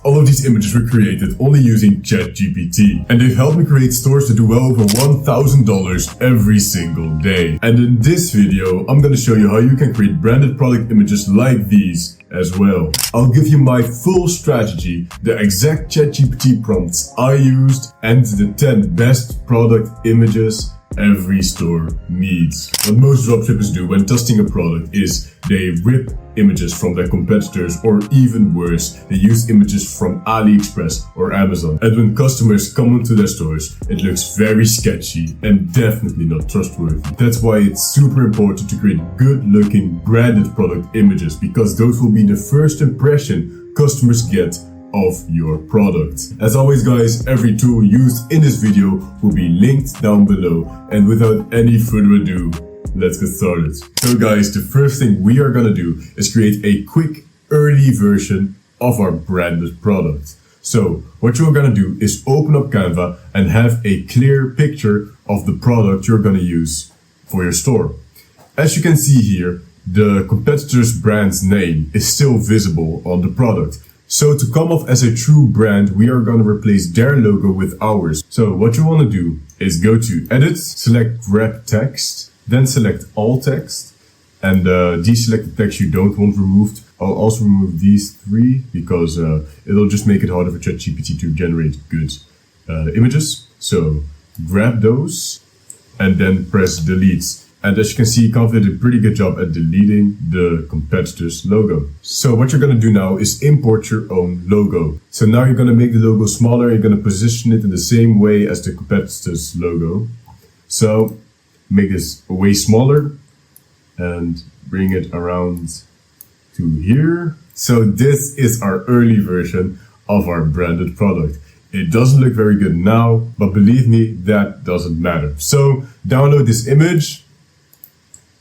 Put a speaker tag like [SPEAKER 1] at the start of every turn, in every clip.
[SPEAKER 1] All of these images were created only using ChatGPT, and they've helped me create stores that do well over $1,000 every single day. And in this video, I'm gonna show you how you can create branded product images like these as well. I'll give you my full strategy, the exact ChatGPT prompts I used, and the 10 best product images every store needs. What most dropshippers do when testing a product is they rip images from their competitors, or even worse, they use images from AliExpress or Amazon. And when customers come into their stores, it looks very sketchy and definitely not trustworthy. That's why it's super important to create good looking branded product images, because those will be the first impression customers get of your product. As always guys, every tool used in this video will be linked down below, and without any further ado, let's get started. So guys, the first thing we are gonna do is create a quick early version of our branded product. So what you're gonna do is open up Canva and have a clear picture of the product you're gonna use for your store. As you can see here, the competitor's brand's name is still visible on the product. So to come off as a true brand, we are going to replace their logo with ours. So what you want to do is go to Edit, select Wrap Text, then select All Text, and deselect the text you don't want removed. I'll also remove these three because it'll just make it harder for ChatGPT to generate good images. So grab those and then press Delete. And as you can see, Canva did a pretty good job at deleting the competitor's logo. So what you're going to do now is import your own logo. So now you're going to make the logo smaller. You're going to position it in the same way as the competitor's logo. So make this way smaller and bring it around to here. So this is our early version of our branded product. It doesn't look very good now, but believe me, that doesn't matter. So download this image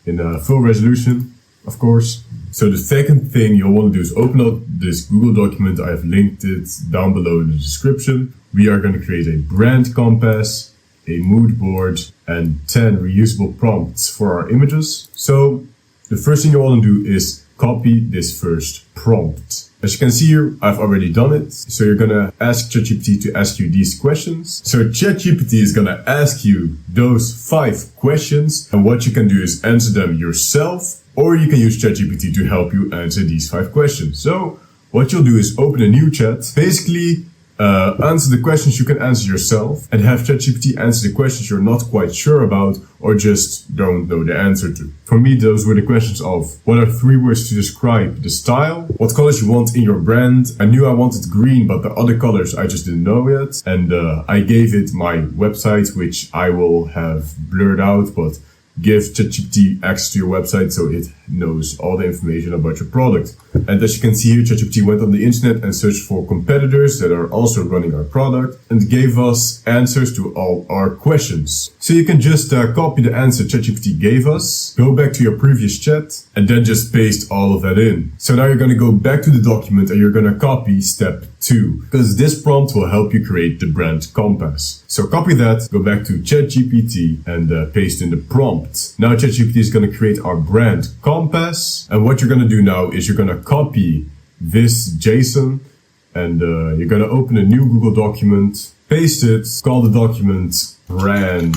[SPEAKER 1] in full resolution, of course. So the second thing you'll want to do is open up this Google document. I have linked it down below in the description. We are going to create a brand compass, a mood board, and 10 reusable prompts for our images. So the first thing you want to do is copy this first prompt. As you can see here, I've already done it. So you're gonna ask ChatGPT to ask you these questions. So ChatGPT is gonna ask you those 5 questions, and what you can do is answer them yourself, or you can use ChatGPT to help you answer these 5 questions. So what you'll do is open a new chat, basically answer the questions you can answer yourself, and have ChatGPT answer the questions you're not quite sure about or just don't know the answer to. For me, those were the questions of: what are 3 words to describe the style? What colors you want in your brand? I knew I wanted green, but the other colors I just didn't know yet. And I gave it my website, which I will have blurred out, but give ChatGPT access to your website so it knows all the information about your product. And as you can see here, ChatGPT went on the internet and searched for competitors that are also running our product and gave us answers to all our questions. So you can just copy the answer ChatGPT gave us, go back to your previous chat, and then just paste all of that in. So now you're going to go back to the document and you're going to copy step 2, because this prompt will help you create the brand compass. So copy that, go back to ChatGPT and paste in the prompt. Now ChatGPT is going to create our brand compass, and what you're going to do now is you're going to copy this JSON and you're going to open a new Google document, paste it, call the document brand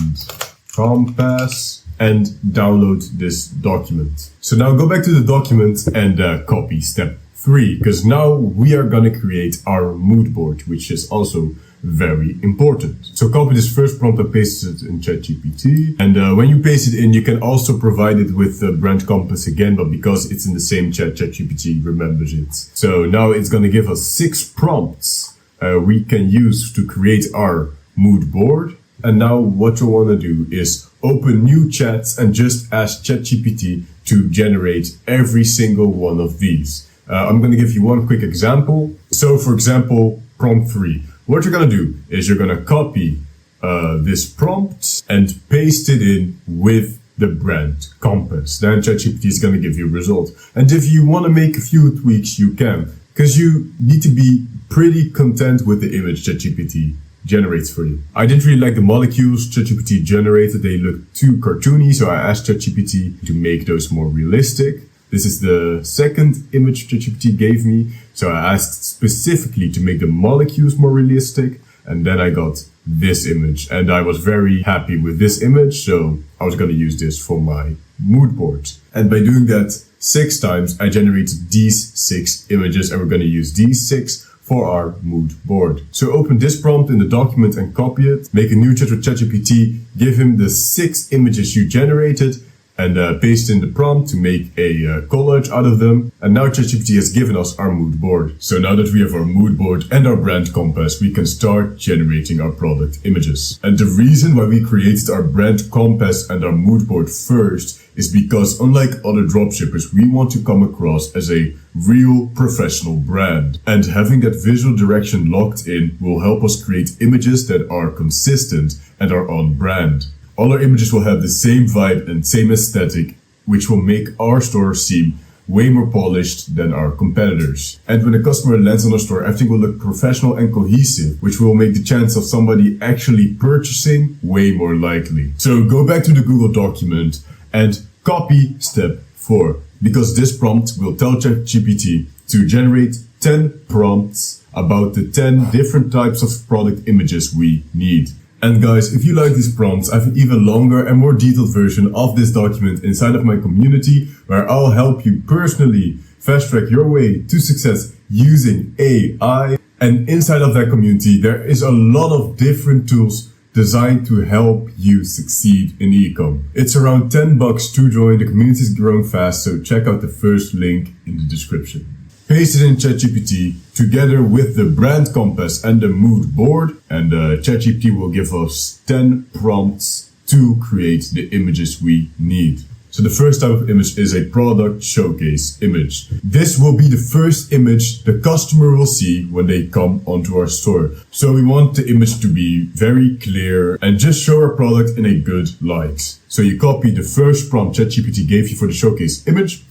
[SPEAKER 1] compass, and download this document. So now go back to the document and copy step 3, because now we are going to create our mood board, which is also very important. So copy this first prompt and paste it in ChatGPT. And when you paste it in, you can also provide it with the brand compass again, but because it's in the same chat, ChatGPT remembers it. So now it's going to give us 6 prompts we can use to create our mood board. And now what you want to do is open new chats and just ask ChatGPT to generate every single one of these. I'm going to give you one quick example. So for example, prompt 3. What you're going to do is you're going to copy this prompt and paste it in with the brand compass. Then ChatGPT is going to give you a result. And if you want to make a few tweaks, you can, because you need to be pretty content with the image ChatGPT generates for you. I didn't really like the molecules ChatGPT generated. They look too cartoony, so I asked ChatGPT to make those more realistic. This is the second image ChatGPT gave me. So I asked specifically to make the molecules more realistic. And then I got this image. And I was very happy with this image. So I was going to use this for my mood board. And by doing that 6 times, I generated these 6 images. And we're going to use these 6 for our mood board. So open this prompt in the document and copy it. Make a new chat with ChatGPT. Give him the 6 images you generated and paste in the prompt to make a collage out of them. And now ChatGPT has given us our mood board. So now that we have our mood board and our brand compass, we can start generating our product images. And the reason why we created our brand compass and our mood board first is because unlike other dropshippers, we want to come across as a real professional brand. And having that visual direction locked in will help us create images that are consistent and are on brand. All our images will have the same vibe and same aesthetic, which will make our store seem way more polished than our competitors. And when a customer lands on our store, everything will look professional and cohesive, which will make the chance of somebody actually purchasing way more likely. So go back to the Google document and copy step 4, because this prompt will tell ChatGPT to generate 10 prompts about the 10 different types of product images we need. And guys, if you like these prompts, I have an even longer and more detailed version of this document inside of my community, where I'll help you personally fast track your way to success using AI. And inside of that community, there is a lot of different tools designed to help you succeed in e-com. It's around $10 to join. The community is growing fast, so check out the first link in the description. Paste it in ChatGPT together with the brand compass and the mood board, and ChatGPT will give us 10 prompts to create the images we need. So the first type of image is a product showcase image. This will be the first image the customer will see when they come onto our store. So we want the image to be very clear and just show our product in a good light. So you copy the first prompt ChatGPT gave you for the showcase image.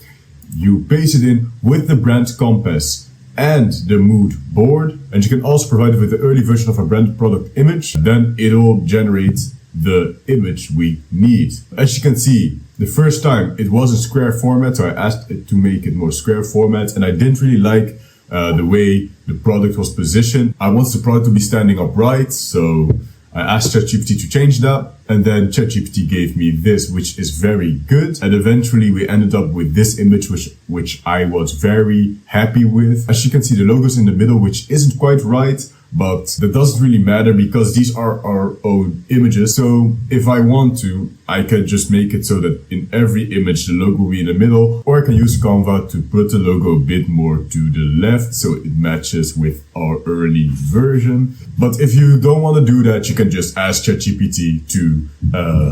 [SPEAKER 1] You paste it in with the brand compass and the mood board, and you can also provide it with the early version of a brand product image. Then it'll generate the image we need. As you can see, the first time it was in square format, so I asked it to make it more square format, and I didn't really like the way the product was positioned. I wanted the product to be standing upright, so I asked ChatGPT to change that, and then ChatGPT gave me this, which is very good. And eventually we ended up with this image, which I was very happy with. As you can see, the logo's in the middle, which isn't quite right, but that doesn't really matter because these are our own images. So if I want to, I can just make it so that in every image, the logo will be in the middle, or I can use Canva to put the logo a bit more to the left so it matches with our early version. But if you don't want to do that, you can just ask ChatGPT to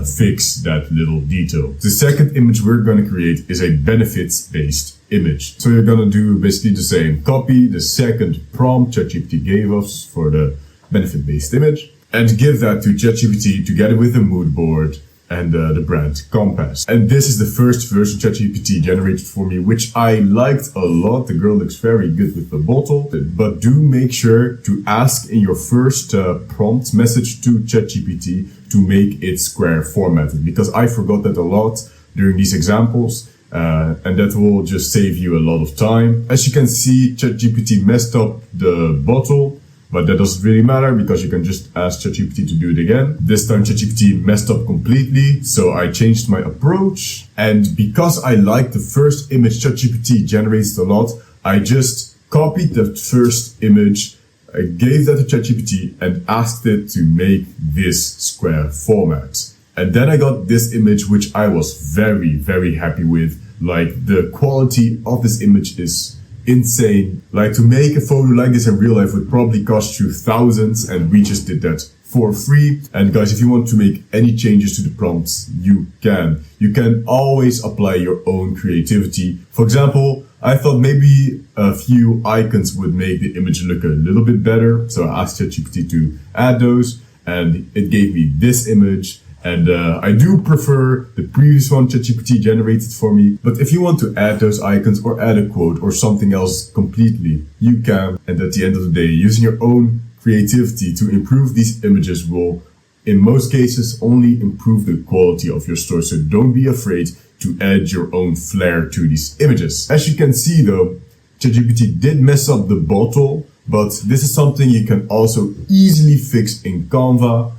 [SPEAKER 1] fix that little detail. The second image we're going to create is a benefits-based image. So you're going to do basically the same. Copy the second prompt ChatGPT gave us for the benefit-based image and give that to ChatGPT together with the mood board and the brand compass. And this is the first version ChatGPT generated for me, which I liked a lot. The girl looks very good with the bottle, but do make sure to ask in your first prompt message to ChatGPT to make it square formatted, because I forgot that a lot during these examples. And that will just save you a lot of time. As you can see, ChatGPT messed up the bottle, but that doesn't really matter because you can just ask ChatGPT to do it again. This time ChatGPT messed up completely, so I changed my approach. And because I like the first image ChatGPT generates a lot, I just copied the first image, I gave that to ChatGPT and asked it to make this square format. And then I got this image, which I was very, very happy with. Like, the quality of this image is insane. Like, to make a photo like this in real life would probably cost you thousands, and we just did that for free. And guys, if you want to make any changes to the prompts, you can. You can always apply your own creativity. For example, I thought maybe a few icons would make the image look a little bit better. So I asked ChatGPT to add those, and it gave me this image. And I do prefer the previous one ChatGPT generated for me. But if you want to add those icons or add a quote or something else completely, you can. And at the end of the day, using your own creativity to improve these images will, in most cases, only improve the quality of your store. So don't be afraid to add your own flair to these images. As you can see though, ChatGPT did mess up the bottle, but this is something you can also easily fix in Canva.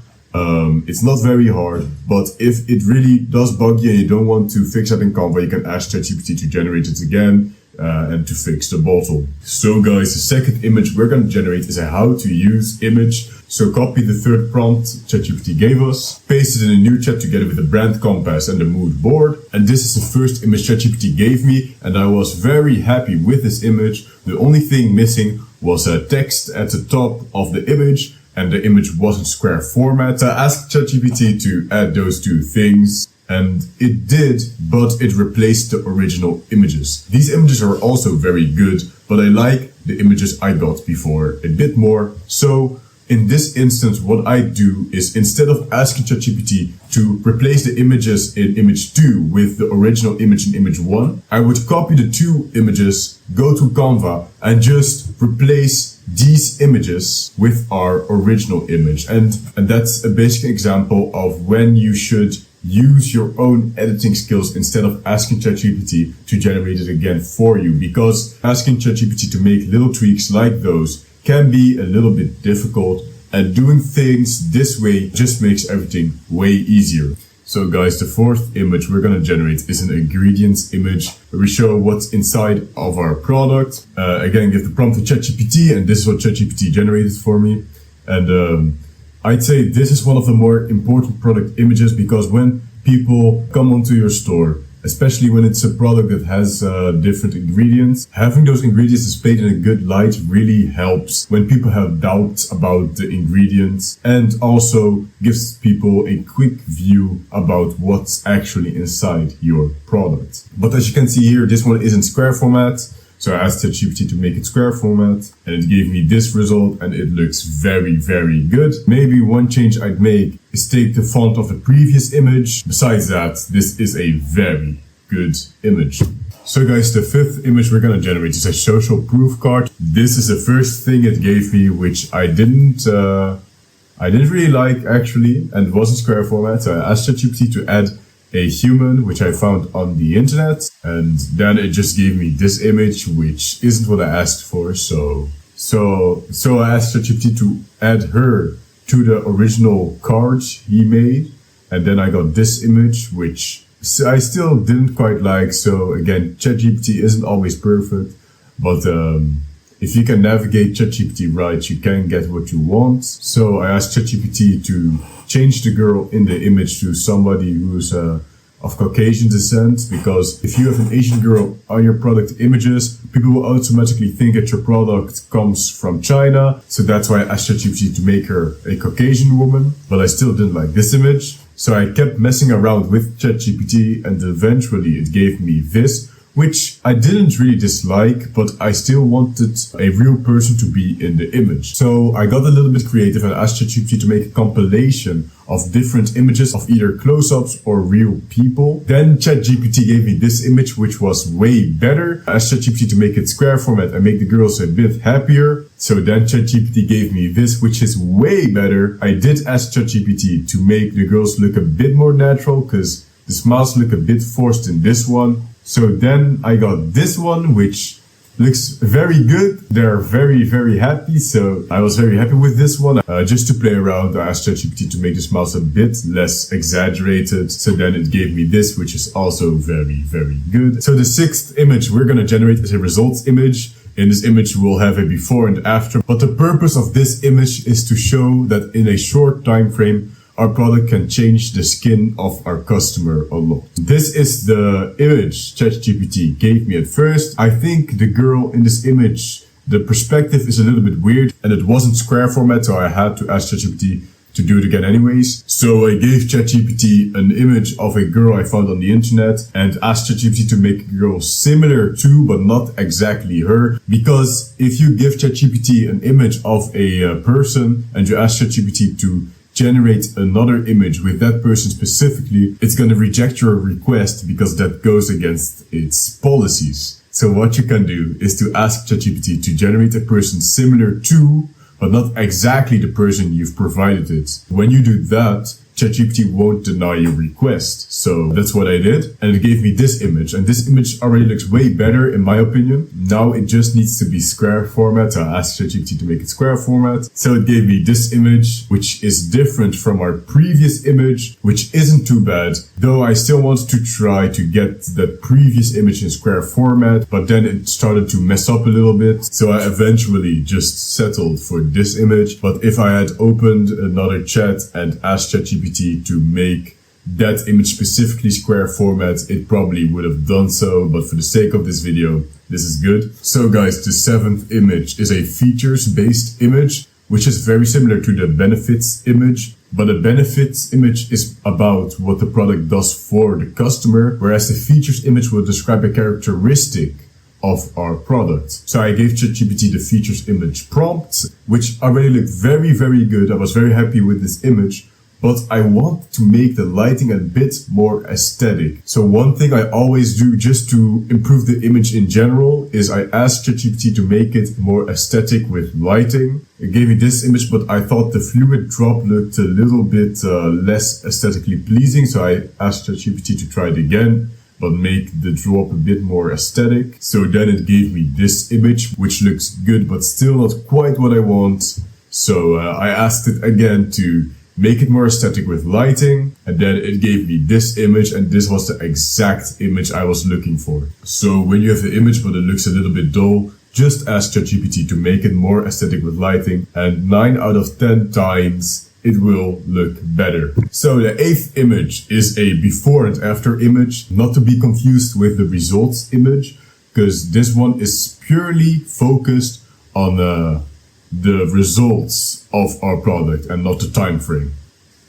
[SPEAKER 1] It's not very hard, but if it really does bug you and you don't want to fix that in Canva, you can ask ChatGPT to generate it again and to fix the bottle. So guys, the second image we're going to generate is a how to use image. So copy the third prompt ChatGPT gave us, paste it in a new chat together with the brand compass and the mood board. And this is the first image ChatGPT gave me, and I was very happy with this image. The only thing missing was a text at the top of the image, and the image wasn't square format. So I asked ChatGPT to add those two things, and it did, but it replaced the original images. These images are also very good, but I like the images I got before a bit more. So in this instance, what I do is, instead of asking ChatGPT to replace the images in image 2 with the original image in image 1, I would copy the two images, go to Canva, and just replace these images with our original image. And that's a basic example of when you should use your own editing skills instead of asking ChatGPT to generate it again for you, because asking ChatGPT to make little tweaks like those can be a little bit difficult, and doing things this way just makes everything way easier. So guys, the fourth image we're going to generate is an ingredients image where we show what's inside of our product. Again, give the prompt to ChatGPT, and this is what ChatGPT generated for me. And I'd say this is one of the more important product images, because when people come onto your store, especially when it's a product that has different ingredients, having those ingredients displayed in a good light really helps when people have doubts about the ingredients, and also gives people a quick view about what's actually inside your product. But as you can see here, this one is in square format. So I asked ChatGPT to make it square format, and it gave me this result, and it looks very, very good. Maybe one change I'd make is take the font of the previous image. Besides that, this is a very good image. So guys, the fifth image we're gonna generate is a social proof card. This is the first thing it gave me, which I didn't really like actually, and it was in square format. So I asked ChatGPT to add a human, which I found on the internet, and then it just gave me this image, which isn't what I asked for. So I asked ChatGPT to add her to the original cards he made, and then I got this image, which I still didn't quite like. So again, ChatGPT isn't always perfect, but if you can navigate ChatGPT right, you can get what you want. So I asked ChatGPT to change the girl in the image to somebody who's of Caucasian descent, because if you have an Asian girl on your product images, people will automatically think that your product comes from China. So that's why I asked ChatGPT to make her a Caucasian woman, but I still didn't like this image. So I kept messing around with ChatGPT, and eventually it gave me this, which I didn't really dislike, but I still wanted a real person to be in the image. So I got a little bit creative and asked ChatGPT to make a compilation of different images of either close-ups or real people. Then ChatGPT gave me this image, which was way better. I asked ChatGPT to make it square format and make the girls a bit happier. So then ChatGPT gave me this, which is way better. I did ask ChatGPT to make the girls look a bit more natural, because the smiles look a bit forced in this one. So then I got this one, which looks very good. They're very, very happy. So I was very happy with this one. Just to play around, I asked ChatGPT to make the smiles a bit less exaggerated. So then it gave me this, which is also very, very good. So the sixth image we're going to generate is a results image. In this image, we'll have a before and after. But the purpose of this image is to show that in a short time frame, our product can change the skin of our customer a lot. This is the image ChatGPT gave me at first. I think the girl in this image, the perspective is a little bit weird, and it wasn't square format, so I had to ask ChatGPT to do it again anyways. So I gave ChatGPT an image of a girl I found on the internet and asked ChatGPT to make a girl similar to, but not exactly her. Because if you give ChatGPT an image of a person and you ask ChatGPT to generate another image with that person specifically, it's going to reject your request because that goes against its policies. So what you can do is to ask ChatGPT to generate a person similar to, but not exactly the person you've provided it. When you do that, ChatGPT won't deny your request. So that's what I did. And it gave me this image. And this image already looks way better in my opinion. Now it just needs to be square format. So I asked ChatGPT to make it square format. So it gave me this image, which is different from our previous image, which isn't too bad. Though I still wanted to try to get the previous image in square format, but then it started to mess up a little bit. So I eventually just settled for this image. But if I had opened another chat and asked ChatGPT to make that image specifically square format, it probably would have done so, but for the sake of this video, this is good. So guys, the 7th image is a features-based image, which is very similar to the benefits image, but the benefits image is about what the product does for the customer, whereas the features image will describe a characteristic of our product. So I gave ChatGPT the features image prompt, which already looked very, very good. I was very happy with this image. But I want to make the lighting a bit more aesthetic. So one thing I always do just to improve the image in general is I ask ChatGPT to make it more aesthetic with lighting. It gave me this image, but I thought the fluid drop looked a little bit less aesthetically pleasing. So I asked ChatGPT to try it again, but make the drop a bit more aesthetic. So then it gave me this image, which looks good, but still not quite what I want. So I asked it again to make it more aesthetic with lighting, and then it gave me this image, and this was the exact image I was looking for. So when you have the image but it looks a little bit dull, just ask ChatGPT to make it more aesthetic with lighting, and 9 out of 10 times it will look better. So the 8th image is a before and after image, not to be confused with the results image, because this one is purely focused on the results of our product and not the time frame.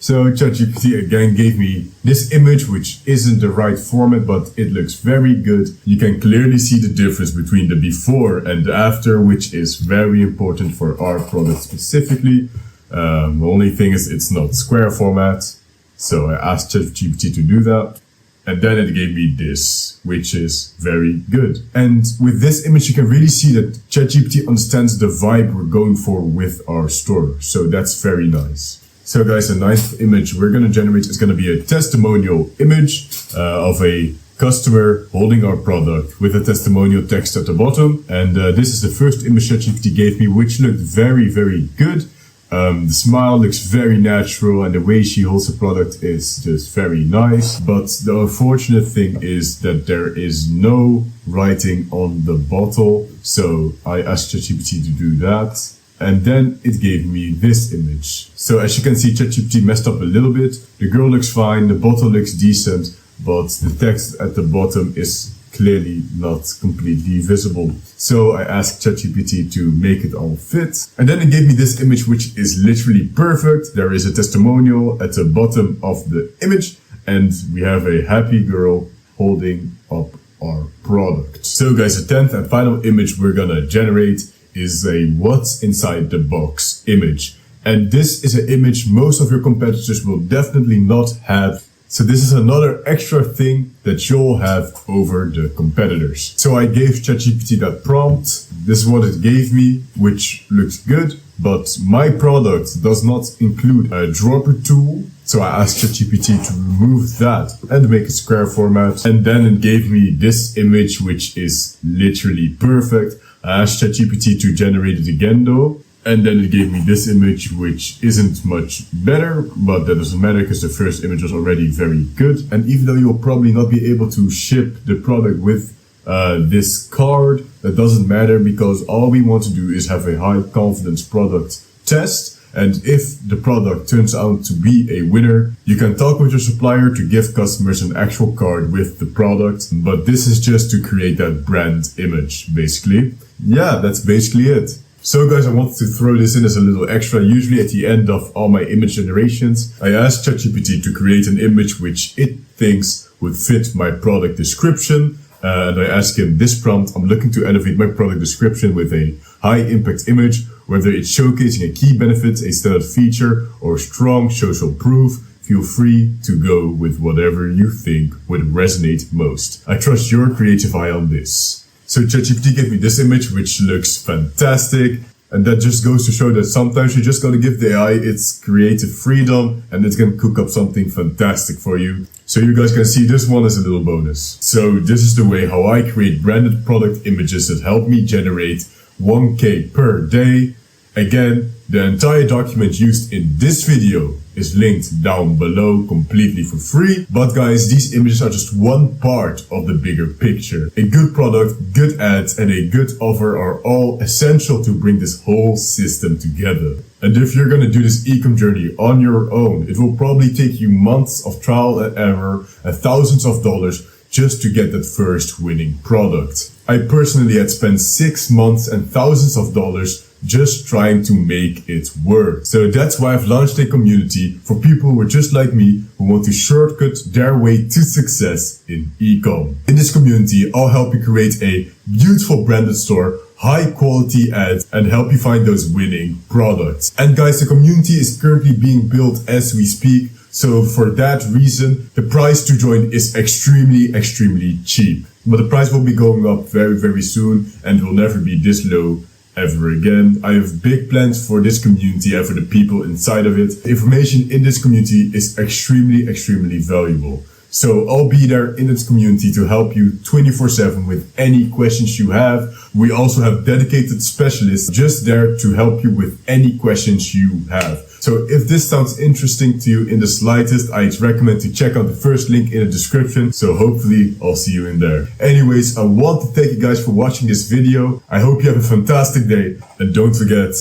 [SPEAKER 1] So ChatGPT again gave me this image, which isn't the right format, but it looks very good. You can clearly see the difference between the before and the after, which is very important for our product specifically. The only thing is it's not square format. So I asked ChatGPT to do that. And then it gave me this, which is very good. And with this image, you can really see that ChatGPT understands the vibe we're going for with our store. So that's very nice. So guys, the 9th image we're going to generate is going to be a testimonial image of a customer holding our product with a testimonial text at the bottom. And this is the first image ChatGPT gave me, which looked very, very good. The smile looks very natural and the way she holds the product is just very nice. But the unfortunate thing is that there is no writing on the bottle. So I asked ChatGPT to do that. And then it gave me this image. So as you can see, ChatGPT messed up a little bit. The girl looks fine, the bottle looks decent, but the text at the bottom is clearly not completely visible. So I asked ChatGPT to make it all fit. And then it gave me this image, which is literally perfect. There is a testimonial at the bottom of the image, and we have a happy girl holding up our product. So guys, the 10th and final image we're gonna generate is a what's inside the box image. And this is an image most of your competitors will definitely not have. So this is another extra thing that you'll have over the competitors. So I gave ChatGPT that prompt. This is what it gave me, which looks good, but my product does not include a dropper tool. So I asked ChatGPT to remove that and make a square format. And then it gave me this image, which is literally perfect. I asked ChatGPT to generate it again though. And then it gave me this image, which isn't much better, but that doesn't matter because the first image was already very good. And even though you'll probably not be able to ship the product with this card, that doesn't matter because all we want to do is have a high confidence product test. And if the product turns out to be a winner, you can talk with your supplier to give customers an actual card with the product. But this is just to create that brand image, basically. Yeah, that's basically it. So guys, I wanted to throw this in as a little extra. Usually at the end of all my image generations, I asked ChatGPT to create an image which it thinks would fit my product description. And I asked him this prompt: I'm looking to elevate my product description with a high impact image, whether it's showcasing a key benefit, a standard feature, or strong social proof. Feel free to go with whatever you think would resonate most. I trust your creative eye on this. So ChatGPT gave me this image, which looks fantastic. And that just goes to show that sometimes you just gotta give the AI its creative freedom and it's gonna cook up something fantastic for you. So you guys can see this one as a little bonus. So this is the way how I create branded product images that help me generate 1K per day. Again, the entire document used in this video is linked down below completely for free. But guys, these images are just one part of the bigger picture. A good product, good ads, and a good offer are all essential to bring this whole system together. And if you're gonna do this e-com journey on your own, it will probably take you months of trial and error and thousands of dollars just to get that first winning product. I personally had spent 6 months and thousands of dollars just trying to make it work. So that's why I've launched a community for people who are just like me, who want to shortcut their way to success in e-com. In this community, I'll help you create a beautiful branded store, high quality ads, and help you find those winning products. And guys, the community is currently being built as we speak. So for that reason, the price to join is extremely cheap. But the price will be going up very soon and will never be this low ever again. I have big plans for this community and for the people inside of it. The information in this community is extremely valuable. So I'll be there in this community to help you 24/7 with any questions you have. We also have dedicated specialists just there to help you with any questions you have. So if this sounds interesting to you in the slightest, I'd recommend to check out the first link in the description. So hopefully I'll see you in there. Anyways, I want to thank you guys for watching this video. I hope you have a fantastic day and don't forget,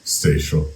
[SPEAKER 1] stay strong.